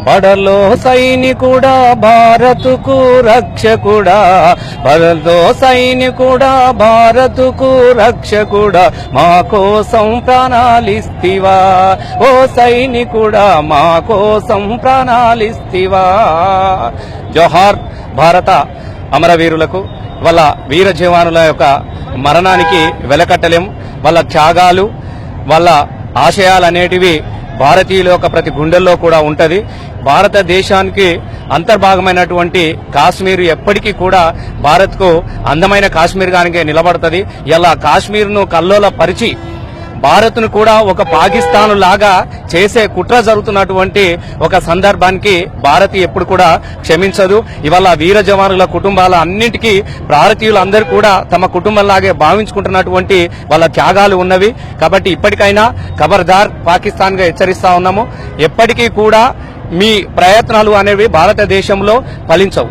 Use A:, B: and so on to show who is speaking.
A: బడలో సైనికుడా భారతుకు రక్షకుడా, బడలో సైనికుడా భారతుకు రక్షకుడా, మా కోసం ప్రాణాలిస్తివా, ఓ సైనికుడా మా కోసం ప్రాణాలిస్తివా. జోహార్ భారత అమరవీరులకు, వాళ్ళ వీర జవానుల యొక్క మరణానికి వెలకట్టలేం. వాళ్ళ త్యాగాలు, వాళ్ళ ఆశయాలు అనేటివి భారతీయుల యొక్క ప్రతి గుండెల్లో కూడా ఉంటది. భారతదేశానికి అంతర్భాగమైనటువంటి కాశ్మీర్ ఎప్పటికీ కూడా భారత్కు అందమైన కాశ్మీర్ గానికే నిలబడుతుంది. ఇలా కాశ్మీర్ను కల్లోల పరిచి భారత్ను కూడా ఒక పాకిస్తాన్ లాగా చేసే కుట్ర జరుగుతున్నటువంటి ఒక సందర్భానికి భారత్ ఎప్పుడు కూడా క్షమించదు. ఇవాళ వీర జవానుల కుటుంబాల అన్నింటికీ భారతీయులందరూ కూడా తమ కుటుంబంలాగే భావించుకుంటున్నటువంటి వాళ్ళ త్యాగాలు ఉన్నవి. కాబట్టి ఇప్పటికైనా ఖబర్దార్ పాకిస్తాన్ గా హెచ్చరిస్తా ఉన్నాము. ఎప్పటికీ కూడా మీ ప్రయత్నాలు అనేవి భారతదేశంలో ఫలించవు.